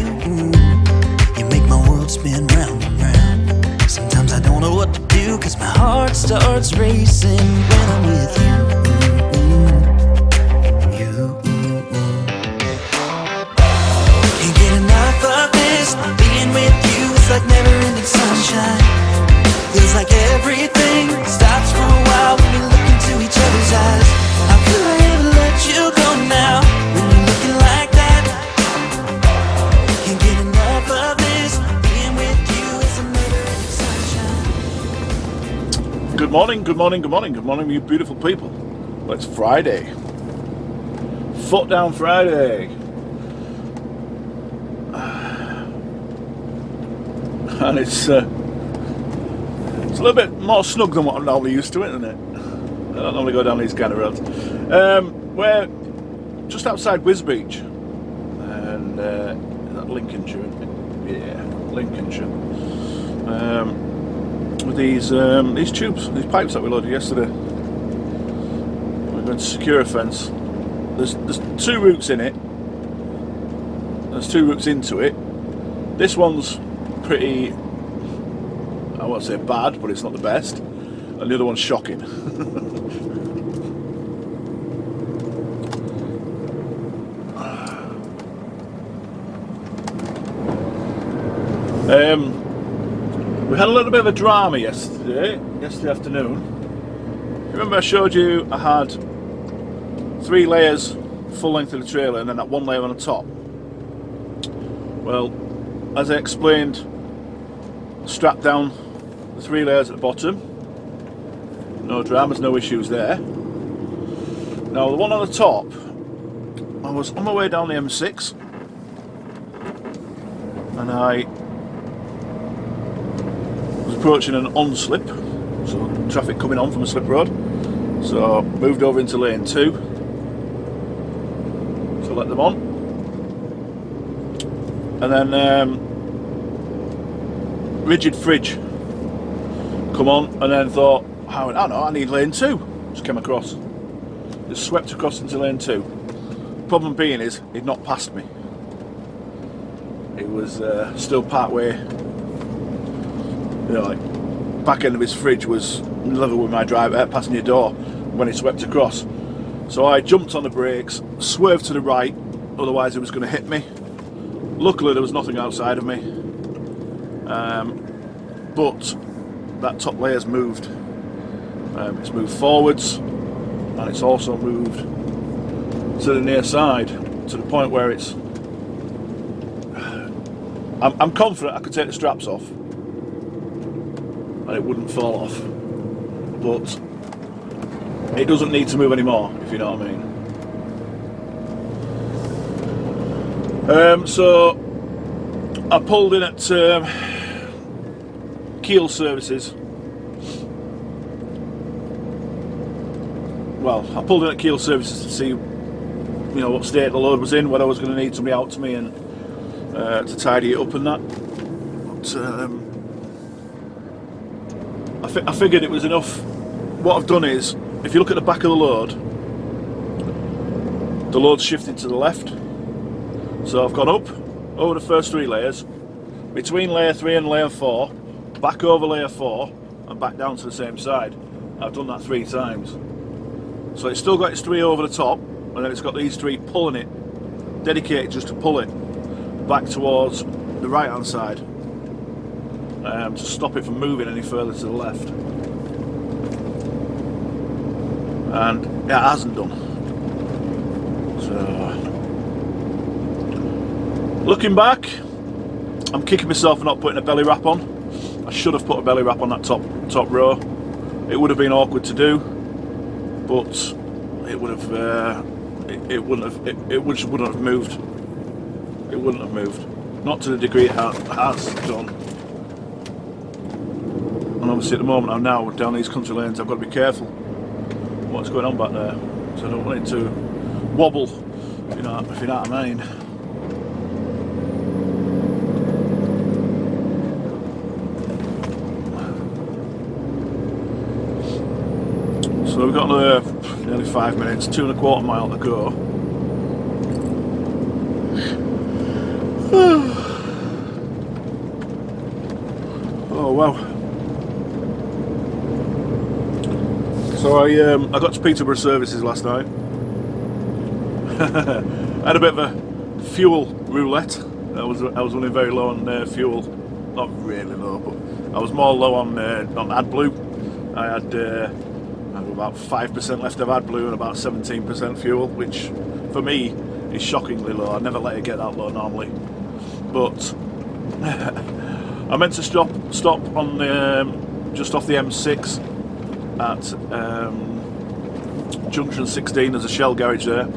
You make my world spin round and round. Sometimes I don't know what to do, 'cause my heart starts racing when I'm with you. Can't get enough of this. Being with you is like never-ending sunshine. Feels like everything stops for a while when we look into each other's eyes. How could I ever let you go now when you're looking like that? Can't get enough of this. Being with you is a never-ending sunshine. Good morning, good morning, good morning, good morning, you beautiful people. Well, it's Friday. Foot down Friday. And it's a little bit more snug than what I'm normally used to, isn't it? I don't normally go down these kind of roads. We're just outside Wisbech, and is that Lincolnshire? Yeah, Lincolnshire. With these tubes, these pipes that we loaded yesterday. We're going to secure a fence. There's two routes in it. There's two routes into it. This one's pretty, I won't say bad, but it's not the best, and the other one's shocking. We had a little bit of a drama yesterday afternoon. Remember I showed you I had 3 layers full length of the trailer and then that one layer on the top? Well, as I explained, strapped down the 3 layers at the bottom. No dramas, no issues there. Now the one on the top, I was on my way down the M6 and I was approaching an on-slip, so traffic coming on from a slip road. So moved over into lane 2 to let them on. And then rigid fridge come on, and then thought, I don't know, I need lane 2. Just came across, just swept across into lane 2. Problem being is he'd not passed me. It was still part way, you know, like back end of his fridge was level with my passenger door when he swept across. So I jumped on the brakes, swerved to the right, otherwise it was going to hit me. Luckily there was nothing outside of me, but that top layer's moved. It's moved forwards, and it's also moved to the near side, to the point where it's, I'm confident I could take the straps off and it wouldn't fall off, but it doesn't need to move anymore, if you know what I mean. So I pulled in at Keel Services. Well, I pulled in at Keel Services to see, you know, what state the load was in, whether I was going to need somebody out to me and to tidy it up and that. But I figured it was enough. What I've done is, if you look at the back of the load's shifted to the left. So I've gone up over the first 3 layers, between layer 3 and layer 4, back over layer 4, and back down to the same side. I've done that 3 times. So it's still got its 3 over the top, and then it's got these 3 pulling it, dedicated just to pull it back towards the right hand side, to stop it from moving any further to the left. And it hasn't done. So looking back, I'm kicking myself for not putting a belly wrap on. I should have put a belly wrap on that top row. It would have been awkward to do, but it would have it just wouldn't have moved. It wouldn't have moved, not to the degree it has done. And obviously at the moment I'm now down these country lanes, I've got to be careful what's going on back there, so I don't want it to wobble, if you know what I mean. So we've got another nearly 5 minutes, 2¼ mile to go. Oh wow. So I got to Peterborough Services last night. I had a bit of a fuel roulette. I was running very low on fuel. Not really low, but I was more low on AdBlue. I had about 5% left of AdBlue and about 17% fuel, which for me is shockingly low. I never let it get that low normally. But I meant to stop on just off the M6 at junction 16. There's a Shell garage there.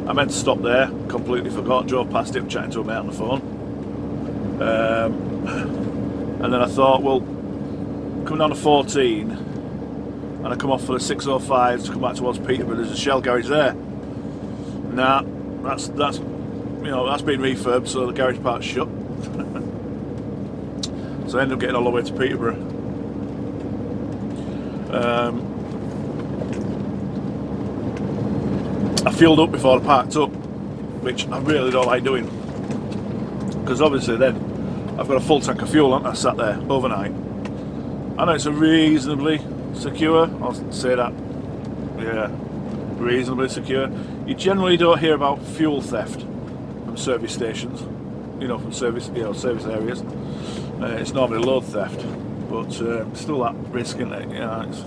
I meant to stop there, completely forgot, drove past it, chatting to a mate on the phone. And then I thought, well, coming down to 14 and I come off for the 605 to come back towards Peterborough, there's a Shell garage there. Nah, that's been refurbed, so the garage part's shut. So I ended up getting all the way to Peterborough. I fueled up before I parked up, which I really don't like doing, because obviously then I've got a full tank of fuel, haven't I, sat there overnight. I know it's a reasonably secure, I'll say that, yeah, reasonably secure. You generally don't hear about fuel theft from service stations, from service areas. It's normally load theft, but still that risk, isn't it? Yeah, it's...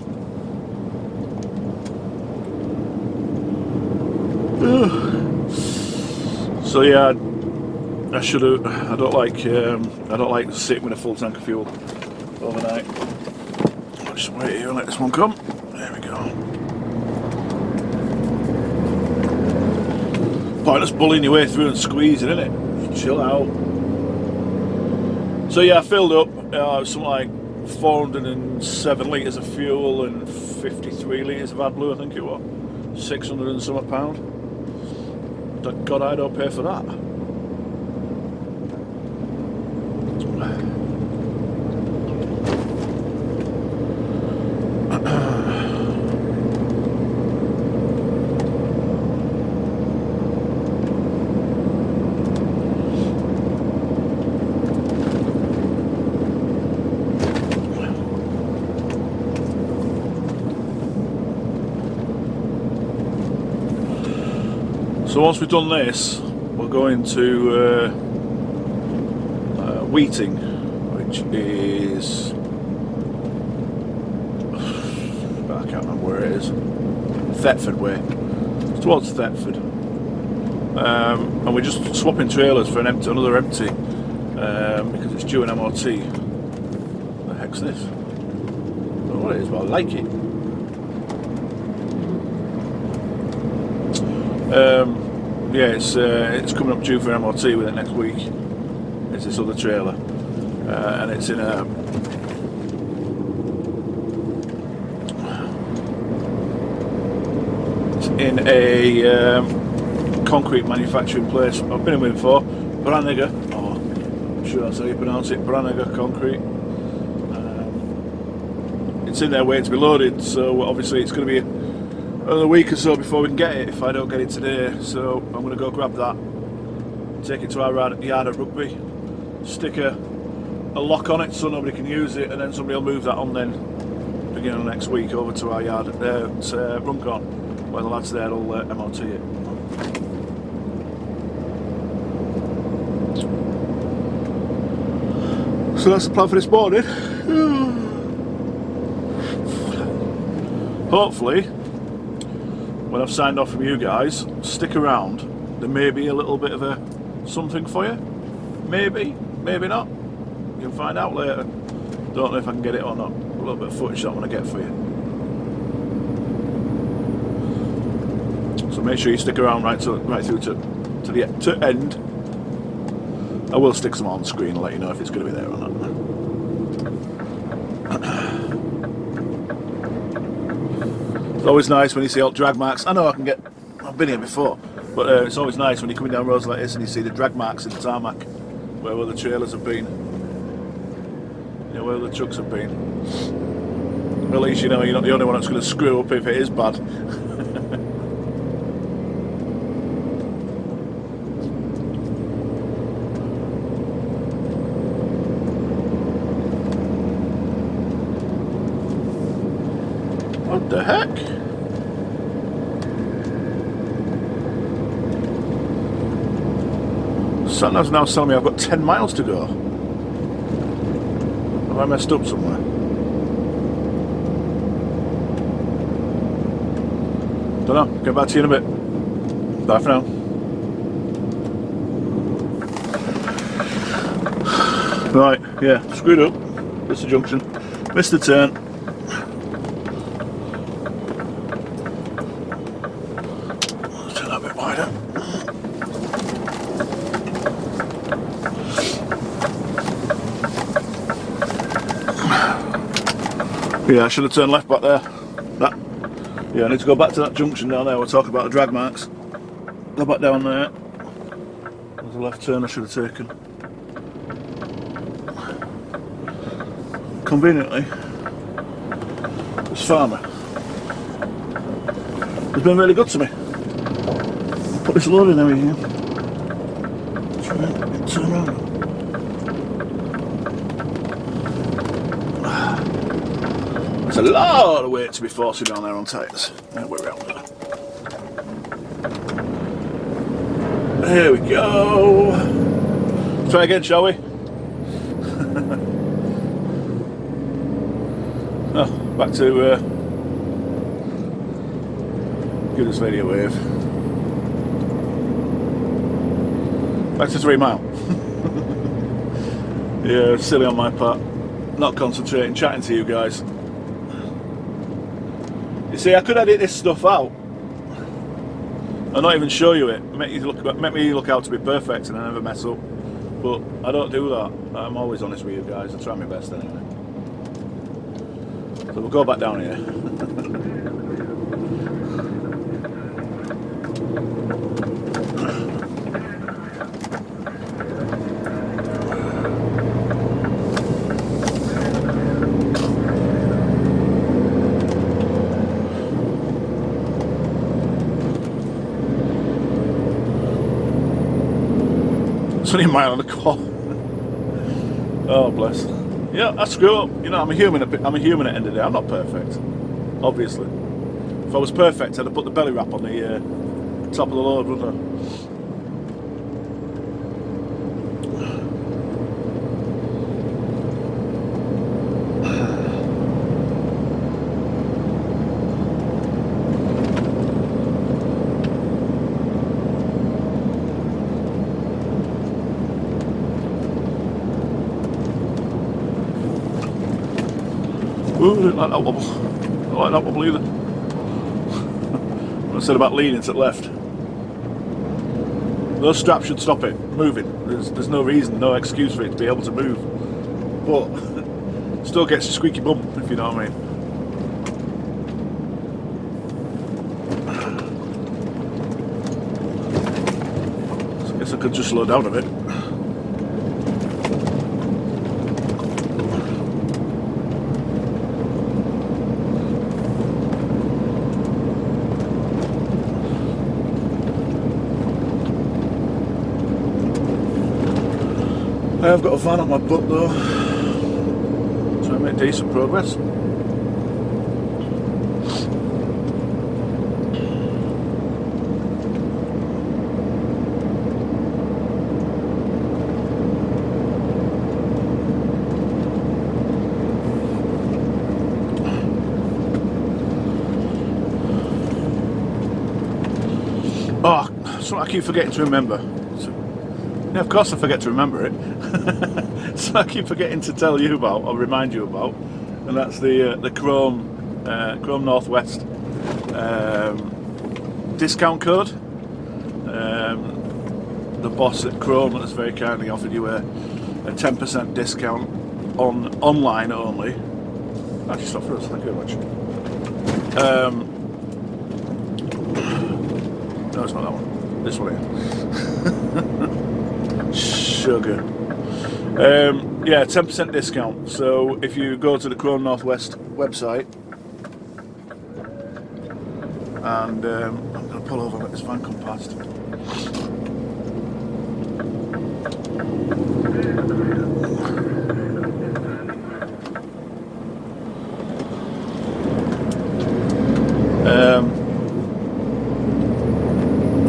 So yeah, I should have. I don't like sitting with a full tank of fuel overnight. I'll just wait here and let this one come. There we go. Pointless bullying your way through and squeezing, isn't it? Chill out. So yeah, I filled up something like 407 litres of fuel and 53 litres of AdBlue, I think it was. 600 and some £. God, I don't pay for that. So once we've done this, we're going to Wheating, which is, I can't remember where it is, Thetford way. It's towards Thetford, and we're just swapping trailers for another empty, because it's due an MOT. What the heck's this? I don't know what it is, but I like it. Yeah, it's coming up due for MOT with it next week. It's this other trailer, and it's in a concrete manufacturing place. I've been in with before, Branniger. Oh, I'm sure that's how you pronounce it. Branniger Concrete. It's in there waiting to be loaded. So obviously it's going to be another week or so before we can get it, if I don't get it today. So I'm going to go grab that, take it to our yard at Rugby, stick a lock on it so nobody can use it, and then somebody will move that on then beginning of next week over to our yard at Runcorn, where the lads there will MOT it. So that's the plan for this morning. Hopefully when I've signed off from you guys, stick around. There may be a little bit of a something for you. Maybe, maybe not. You can find out later. Don't know if I can get it or not. A little bit of footage that I want to get for you. make sure you stick around right through to the end. I will stick some on screen and let you know if it's going to be there or not. It's always nice when you see old drag marks. I know I've been here before, but it's always nice when you're coming down roads like this and you see the drag marks in the tarmac where the trailers have been, where the trucks have been. At least you know you're not the only one that's going to screw up if it is bad. What the heck? Satnav's now telling me I've got 10 miles to go. Have I messed up somewhere? Don't know. Get back to you in a bit. Bye for now. Right, yeah, screwed up. Missed the junction. Missed the turn. Turn that a bit wider. Yeah, I should have turned left back there. Yeah, I need to go back to that junction down there. We'll talk about the drag marks. Go back down there. There's a left turn I should have taken. Conveniently, this farmer has been really good to me. Put this load in over here. Turn around. It's a lot of weight to be forcing down there on tyres. We're out there. There we go. Try again, shall we? Oh, back to give this lady a wave. Back to 3 mile. Yeah, silly on my part. Not concentrating, chatting to you guys. You see, I could edit this stuff out and not even show you it. Make me look out to be perfect and I never mess up. But I don't do that. I'm always honest with you guys. I try my best anyway. So we'll go back down here. It's only a mile and a quarter. Oh bless. Yeah, I screw up. You know, I'm a human at the end of the day. I'm not perfect, obviously. If I was perfect, I'd have put the belly wrap on the top of the load, wouldn't I? Ooh, I didn't like that wobble. I don't like that wobble either. What I said about leaning to the left. Those straps should stop it moving. There's no reason, no excuse for it to be able to move. But still gets a squeaky bum, if you know what I mean. So I guess I could just slow down a bit. I've got a van up my butt though, so I make decent progress. Oh, something I keep forgetting to remember. Yeah, of course I forget to remember it. So I keep forgetting to tell you about, or remind you about, and that's the Chrome Northwest discount code. The boss at Chrome has very kindly offered you a 10% discount on online only. Actually, stop for us. Thank you very much. No, it's not that one. This one here. Sugar. Yeah, 10% discount. So if you go to the Chrome Northwest website, and I'm going to pull over and let this van come past.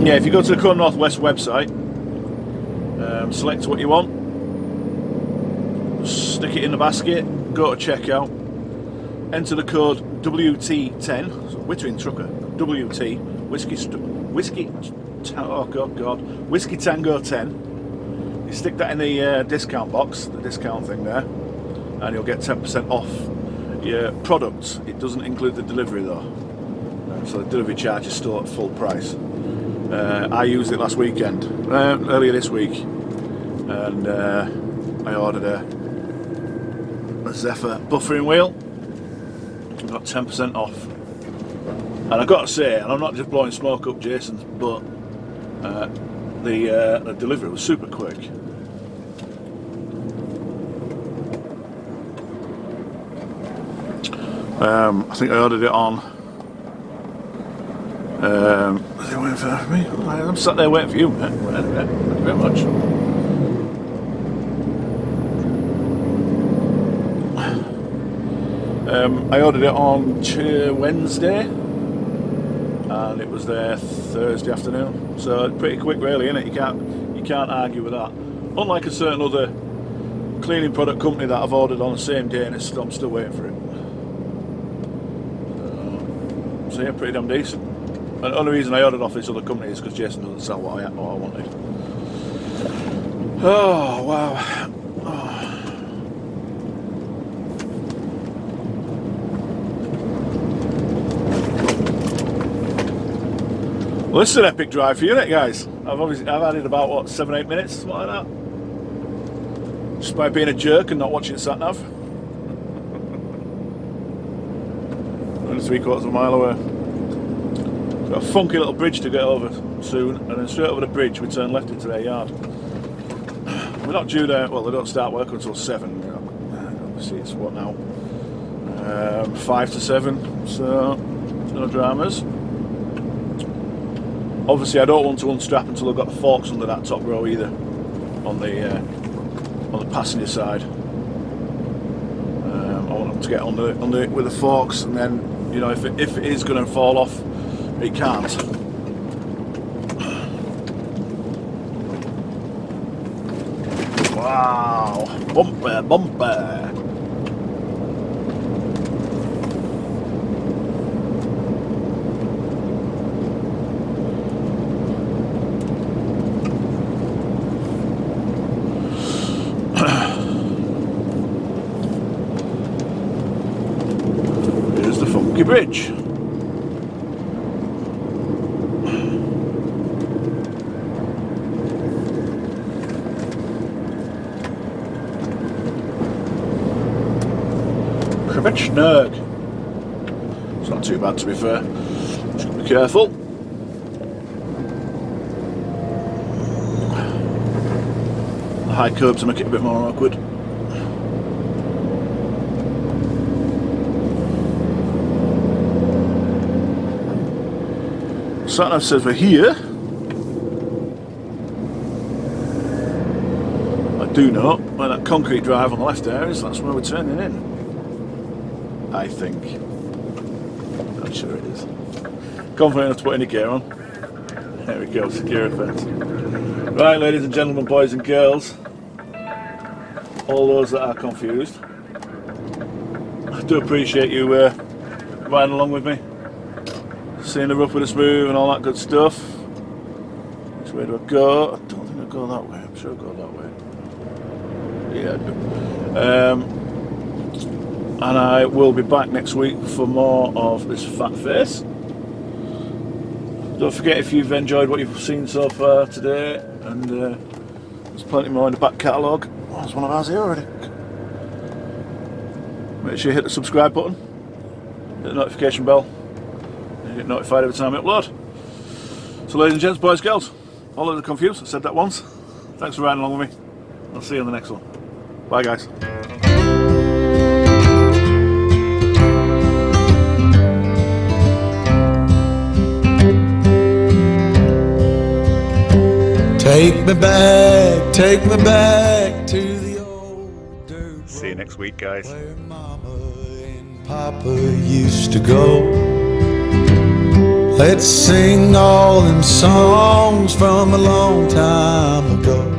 Yeah, if you go to the Chrome Northwest website, select what you want, stick it in the basket, go to checkout, enter the code WT10, so Wittering Trucker, WT, Whiskey Tango 10. You stick that in the discount box, the discount thing there, and you'll get 10% off your products. It doesn't include the delivery though, so the delivery charge is still at full price. I used it last weekend, earlier this week, and I ordered a Zephyr buffering wheel. I got 10% off, and I've got to say, and I'm not just blowing smoke up Jason's, but the delivery was super quick. I think I ordered it on. Are they waiting for me? I'm sat there waiting for you, mate. Thank you very much. I ordered it on Wednesday, and it was there Thursday afternoon. So pretty quick, really, isn't it? You can't argue with that. Unlike a certain other cleaning product company that I've ordered on the same day, and I'm still waiting for it. So yeah, pretty damn decent. And the only reason I ordered off this other company is because Jason doesn't sell what I wanted. Oh wow. Oh. Well, this is an epic drive for you, isn't it, guys? I've added about what, 7-8 minutes, something like that. Just by being a jerk and not watching sat nav. Only 3/4 of a mile away. Got a funky little bridge to get over soon, and then straight over the bridge we turn left into their yard. We're not due there. Well, they don't start work until 7. You know. Obviously, it's what now? 5 to 7. So no dramas. Obviously, I don't want to unstrap until I've got the forks under that top row either, on the passenger side. I want them to get under it with the forks, and then, you know, if it is going to fall off, it can't. Wow! Bumper, bumper! Here's the funky bridge. Snug. It's not too bad, to be fair. Just be careful. The high curbs to make it a bit more awkward. Sat-nav says we're here. I do know where that concrete drive on the left there is. That's where we're turning in, I think. I'm sure it is. Confident enough to put any gear on. There we go, secure fence. Right, ladies and gentlemen, boys and girls, all those that are confused, I do appreciate you riding along with me, seeing the rough with the smooth and all that good stuff. Which way do I go? I don't think I go that way. I'm sure I go that way. Yeah, I do. And I will be back next week for more of this fat face. Don't forget, if you've enjoyed what you've seen so far today, and there's plenty more in the back catalogue. Oh, there's one of ours here already. Make sure you hit the subscribe button, hit the notification bell, and you get notified every time I upload. So ladies and gents, boys, girls, all of the confused, I said that once. Thanks for riding along with me. I'll see you on the next one. Bye guys. Take me back to the old dirt. See you next week, guys. Where Mama and Papa used to go. Let's sing all them songs from a long time ago.